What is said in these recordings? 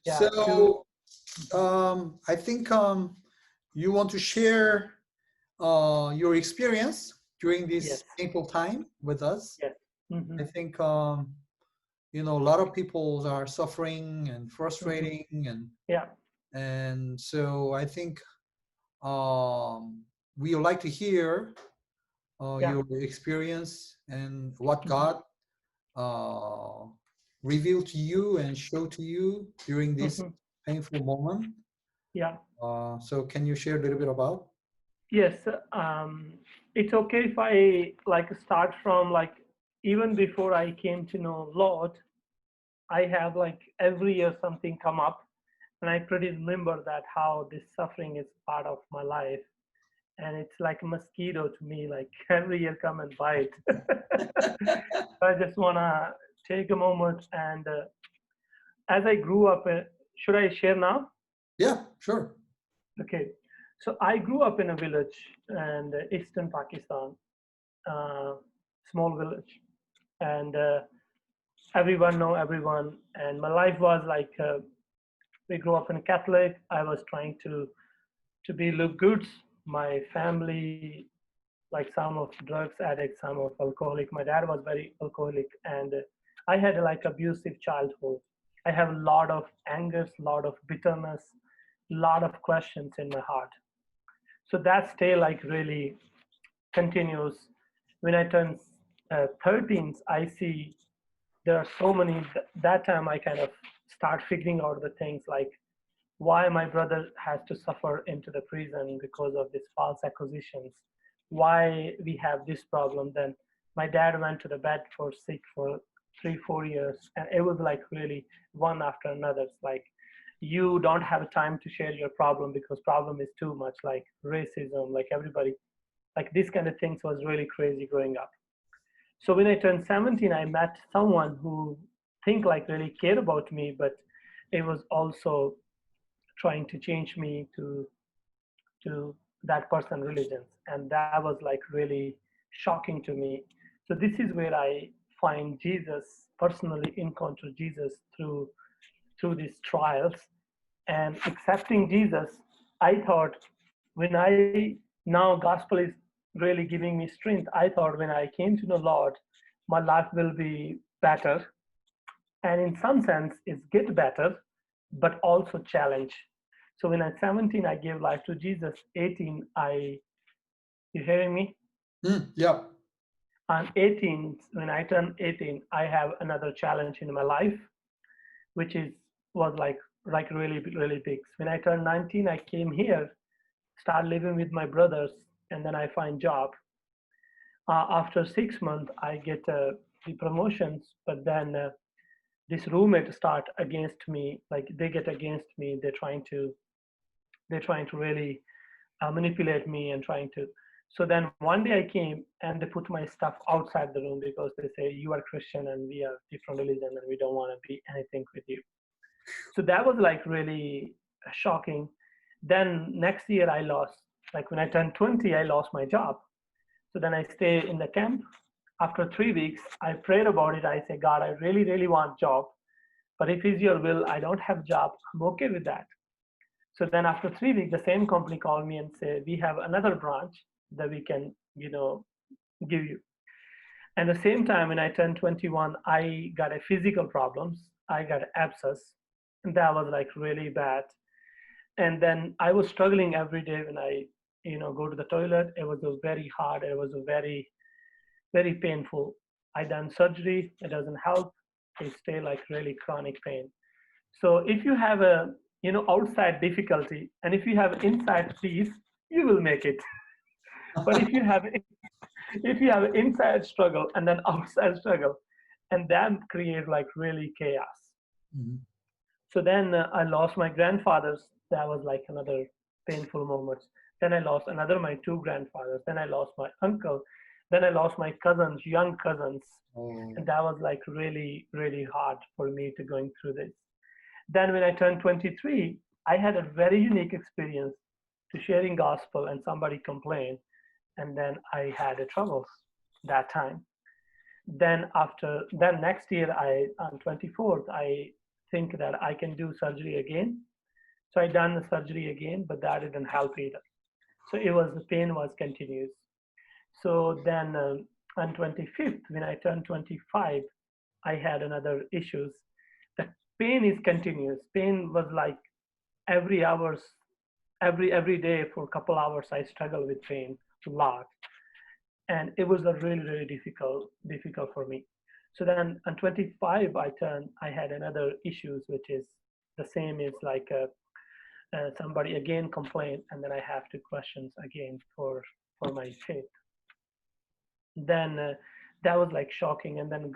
Yeah. So I think you want to share your experience during this Yes. painful time with us. Yes. Mm-hmm. I think you know, a lot of people are suffering and frustrating, and Yeah. and so I think we would like to hear your experience and what God revealed to you and showed to you during this painful moment. Yeah. So can you share a little bit about? Yes. It's okay if I like start from like even before I came to know Lord, I have like every year something come up, and I pretty remember that how this suffering is part of my life, and it's like a mosquito to me, like every year come and bite. I just wanna take a moment and as I grew up, should I share now? Yeah, sure. Okay, so I grew up in a village in eastern Pakistan, small village, and everyone know everyone. And my life was like we grew up in Catholic. I was trying to be look good. My family, like some of drugs addict, some of alcoholic. My dad was very alcoholic, and I had like abusive childhood. I have a lot of anger, lot of bitterness, lot of questions in my heart. So that stay like really continues. When I turn 13, I see there are so many. That time I kind of start figuring out the things like why my brother has to suffer into the prison because of these false accusations, why we have this problem. Then my dad went to the bed for sick for 3 4 years, and it was like really one after another. It's like you don't have time to share your problem because problem is too much, like racism, like everybody, like this kind of things was really crazy growing up. So when I turned 17, I met someone who think like really cared about me, but it was also trying to change me to that person religions, and that was like really shocking to me. So this is where I find Jesus, personally encounter Jesus through these trials and accepting Jesus. I thought when I now gospel is really giving me strength. I thought when I came to know Lord, my life will be better, and in some sense it's get better, but also challenge. So when I'm 17, I gave life to Jesus. 18, you hearing me? Yeah. On 18, when I turned 18, I have another challenge in my life, which was like really really big. When I turned 19, I came here, start living with my brothers, and then I find job. After 6 months, I get the promotions, but then this roommate start against me. Like they get against me. They're trying to really manipulate me and trying to. So then one day I came and they put my stuff outside the room because they say you are Christian and we are different religion and we don't want to be anything with you. So that was like really shocking. Then next year I lost, like when I turned 20, I lost my job. So then I stay in the camp. After 3 weeks, I prayed about it. I say, God, I really, really want job. But if it's your will, I don't have job. I'm okay with that. So then after 3 weeks, the same company called me and said, we have another branch that we can, give you. And the same time, when I turned 21, I got a physical problems. I got abscess, and that was like really bad. And then I was struggling every day when I, go to the toilet. It was very hard. It was very, very painful. I done surgery. It doesn't help. It stay like really chronic pain. So if you have a, outside difficulty, and if you have inside peace, you will make it. But if you have inside struggle and then outside struggle, and that create like really chaos. Mm-hmm. So then I lost my grandfathers. That was like another painful moment. Then I lost another my two grandfathers. Then I lost my uncle. Then I lost my cousins, young cousins, Oh. and that was like really really hard for me to going through this. Then when I turned 23, I had a very unique experience to sharing gospel, and somebody complained, and then I had a trouble that time. Then next year, on 24th, I think that I can do surgery again. So I done the surgery again, but that didn't help either. So the pain was continuous. So then on 25th, when I turned 25, I had another issues. The pain is continuous. Pain was like every day for a couple hours, I struggle with pain a lot. And it was really, really difficult for me. So then on 25, I had another issues, which is the same as like somebody again complained, and then I have to questions again for my faith. Then that was like shocking. And then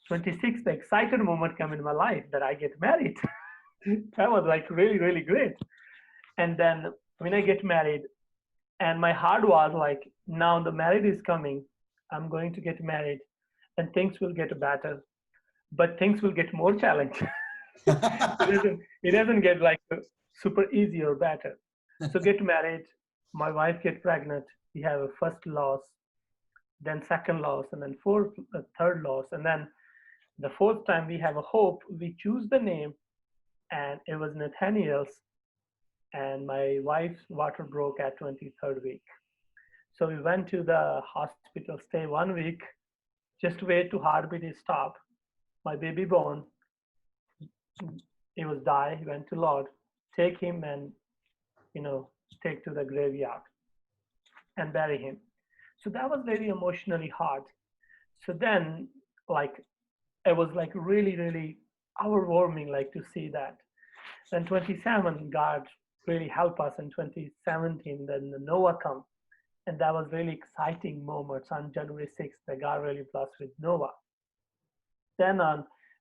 26, the excited moment came in my life that I get married. That was like really, really great. And then when I get married, and my heart was like, now the marriage is coming, I'm going to get married, and things will get better, but things will get more challenging. It doesn't get like super easy or better. So get married, my wife get pregnant, we have a first loss, then second loss, and then third loss, and then the fourth time we have a hope. We choose the name, and it was Nathaniel's, and my wife's water broke at 23rd week. So we went to the hospital, stay 1 week, just wait to heartbeat is stop. My baby born, he was die, he went to Lord, take him and, take to the graveyard and bury him. So that was very emotionally hard. So then it was like really, really overwhelming, like to see that. Then 27, God really helped us. In 2017, then the Noah come. And that was really exciting moments on January 6th that God really blessed with Noah. Then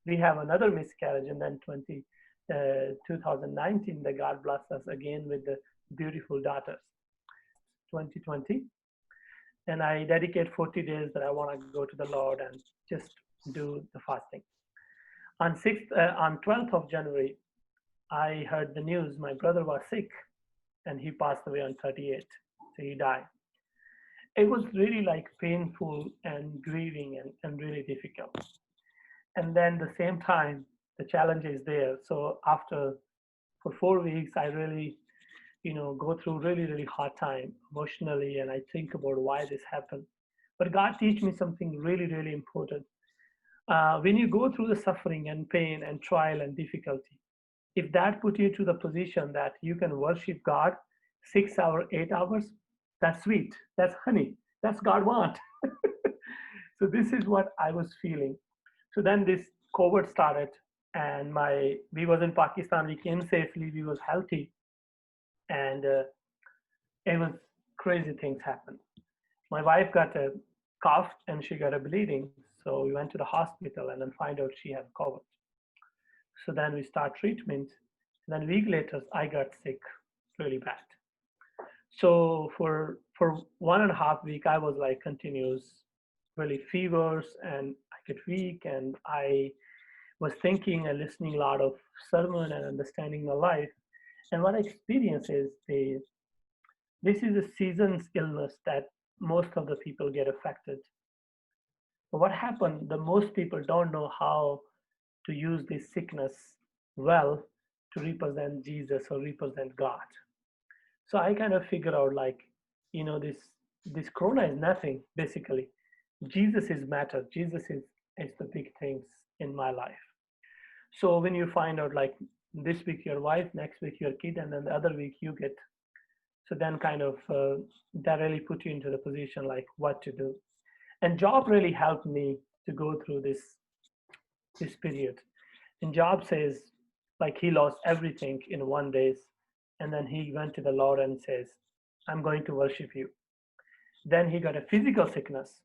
we have another miscarriage, and then 2019, that God blessed us again with the beautiful daughters. 2020, and I dedicate 40 days that I want to go to the Lord and just do the fasting. On 12th of January, I heard the news my brother was sick, and he passed away on 38th, so he died. It was really like painful and grieving and really difficult. And then the same time, the challenge is there. So for 4 weeks, I really, go through really, really hard time emotionally, and I think about why this happened. But God teach me something really, really important. When you go through the suffering and pain and trial and difficulty, if that put you to the position that you can worship God 6 hours, 8 hours, that's sweet. That's honey. That's God want. So this is what I was feeling. So then this COVID started, and we was in Pakistan. We came safely. We was healthy, and it was crazy things happened. My wife got a cough and she got a bleeding. So we went to the hospital and then find out she had COVID. So then we start treatment. And then a week later, I got sick really bad. So for 1.5 weeks, I was like continuous, really fevers, and I get weak, and I was thinking and listening a lot of sermon and understanding my life. And what I experienced is this is a season's illness that most of the people get affected. But what happened, the most people don't know how to use this sickness well to represent Jesus or represent God. So I kind of figure out this corona is nothing, basically. Jesus is matter. Jesus is the big things in my life. So when you find out like this week your wife, next week your kid, and then the other week you get, so then kind of that really put you into the position like what to do. And Job really helped me to go through this period. And Job says like he lost everything in 1 day. And then he went to the Lord and says, I'm going to worship you. Then he got a physical sickness.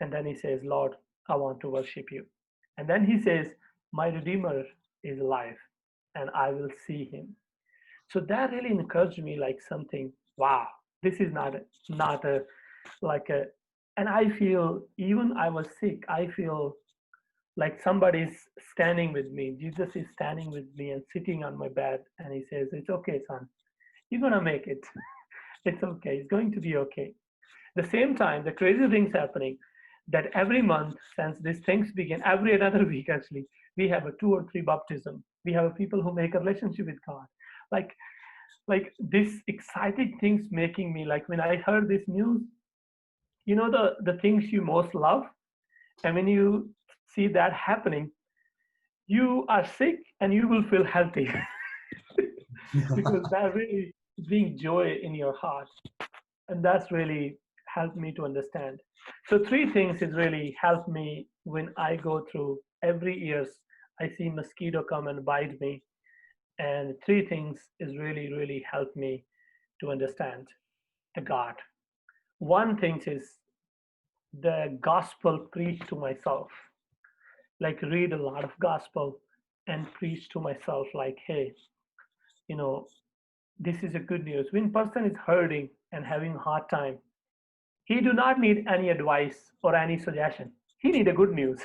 And then he says, Lord, I want to worship you. And then he says, my Redeemer is alive and I will see him. So that really encouraged me like something, wow, this is not and I feel, even I was sick, I feel like somebody's standing with me. Jesus is standing with me and sitting on my bed, and he says, it's okay, son. You're going to make it. It's okay. It's going to be okay. At the same time, the crazy things happening that every month since these things began, every another week actually, we have a 2 or 3 baptism We have people who make a relationship with God. Like, like this exciting things making me, like when I heard this news, you know, the things you most love, and when you see that happening, you are sick and you will feel healthy because that really brings joy in your heart. And that's really helped me to understand. So three things is really helped me when I go through every years. I see mosquito come and bite me, and three things is really really helped me to understand the God. One thing is the gospel preached to myself, like read a lot of gospel and preach to myself, like, hey, you know, this is a good news. When person is hurting and having a hard time, he do not need any advice or any suggestion. He need a good news.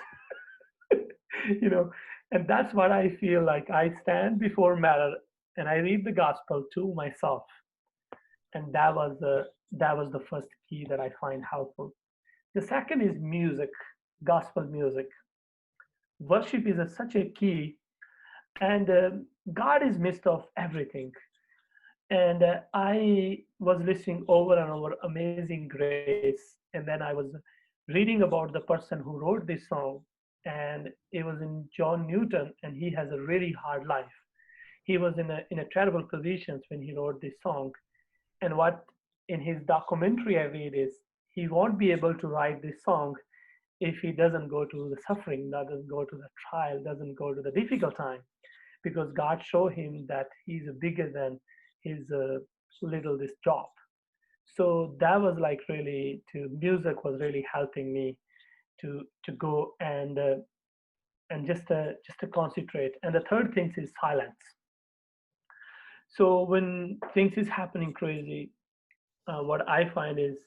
You know, and that's what I feel like. I stand before matter and I read the gospel to myself, and that was the first key that I find helpful. The second is music, gospel music. Worship is such a key, and God is midst of everything. And I was listening over and over Amazing Grace, and then I was reading about the person who wrote this song, and it was in John Newton, and he has a really hard life. He was in a terrible positions when he wrote this song, and what in his documentary I read is he won't be able to write this song if he doesn't go to the suffering, doesn't go to the trial, doesn't go to the difficult time, because God showed him that he's bigger than his little this job. So that was like really to music was really helping me to go and just to concentrate. And the third thing is silence. So when things is happening crazy, what I find is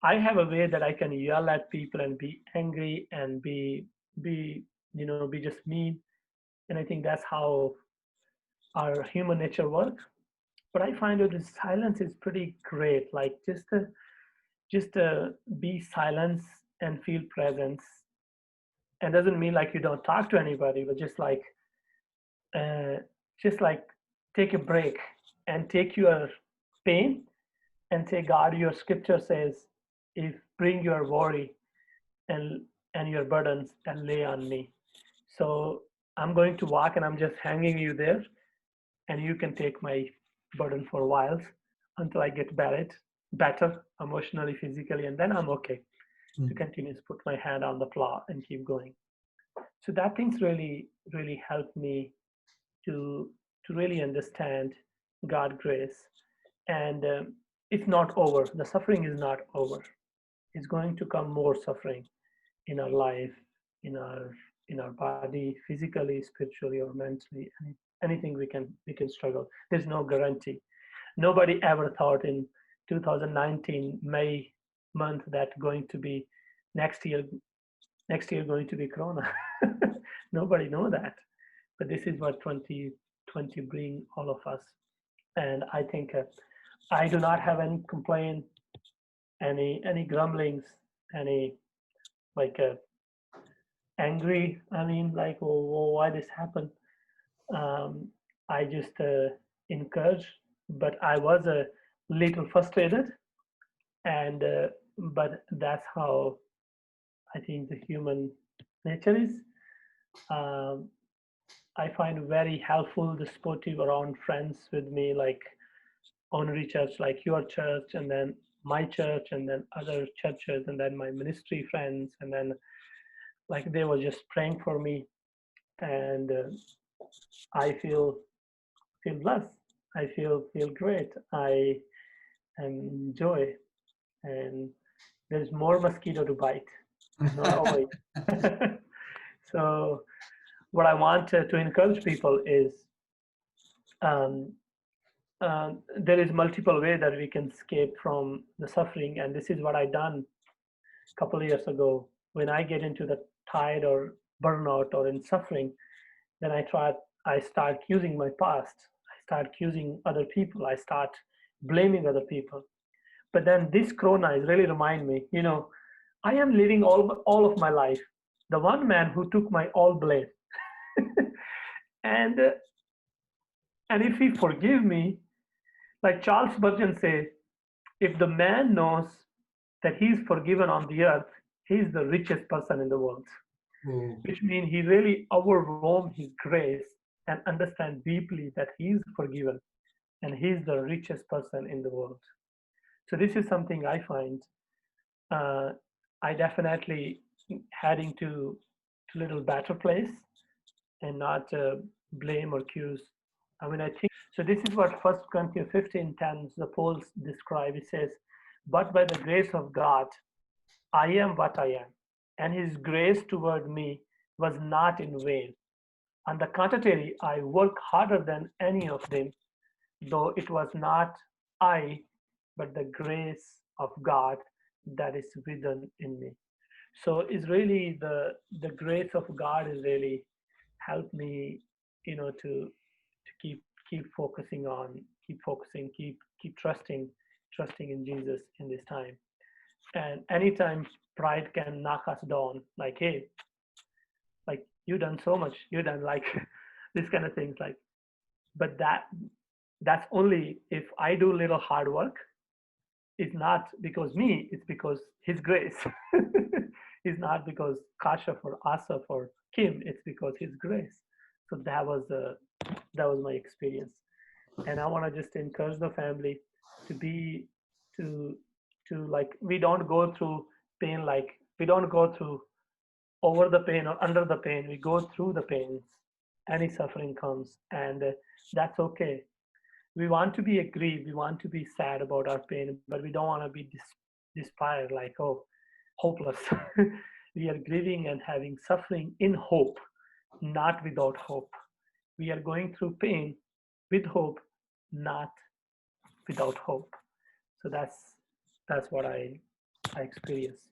I have a way that I can yell at people and be angry and be be just mean, and I think that's how our human nature works. But I find that the silence is pretty great. Like just be silence and feel presence. And doesn't mean like you don't talk to anybody, but uh, just like take a break and take your pain and say, God, your scripture says, if bring your worry and your burdens and lay on me. So I'm going to walk and I'm just hanging you there, and you can take my burden for a while until I get better emotionally, physically, and then I'm okay to continue to put my hand on the plow and keep going. So that things really, really helped me to really understand God grace, and it's not over. The suffering is not over. It's going to come more suffering in our life, in our body, physically, spiritually, or mentally. Anything we can struggle. There's no guarantee. Nobody ever thought in 2019 May month that going to be next year going to be Corona. Nobody know that, but this is what 2020 bring all of us. And I think I do not have any complaint, any grumblings, any like angry. I mean, like, oh, why this happened? I just encourage, but I was a little frustrated, and but that's how I think the human nature is. Um, I find very helpful the supportive around friends with me, like honorary church, like your church, and then my church, and then other churches, and then my ministry friends, and then like they were just praying for me, and I feel blessed. I feel great. I enjoy, and there's more mosquito to bite, not always. So what I want to encourage people is um, there is multiple way that we can escape from the suffering, and this is what I done a couple of years ago. When I get into the tide or burnout or in suffering, then I start accusing my past. I start accusing other people. I start blaming other people. But then this corona is really remind me, I am living all of my life. The one man who took my all blame. And if he forgive me, like Charles Spurgeon says, if the man knows that he's forgiven on the earth, he's the richest person in the world. Which means he really overwhelmed his grace and understand deeply that he is forgiven and he's the richest person in the world. So this is something I find I definitely heading to a little better place and not blame or accuse. I mean, I think, so this is what 1 Corinthians 15:10, the Paul describe. It says, but by the grace of God, I am what I am, and his grace toward me was not in vain. On the contrary, I work harder than any of them, though it was not I, but the grace of God that is within in me. So it's really the grace of God is really helped me, to keep focusing on, keep trusting in Jesus in this time. And anytime pride can knock us down, like, hey, like you done so much, you done like this kind of things, like, but that's only if I do little hard work. It's not because me, it's because his grace. It's not because Kasyaf or Asaf or Kim, it's because his grace. So that was my experience. And I want to just encourage the family to be to like, we don't go through pain, like we don't go through over the pain or under the pain. We go through the pains. Any suffering comes, and that's okay. We want to be aggrieved, we want to be sad about our pain, but we don't want to be despaired, like, oh, hopeless. We are grieving and having suffering in hope, not without hope. We are going through pain with hope, not without hope. So that's what I experienced.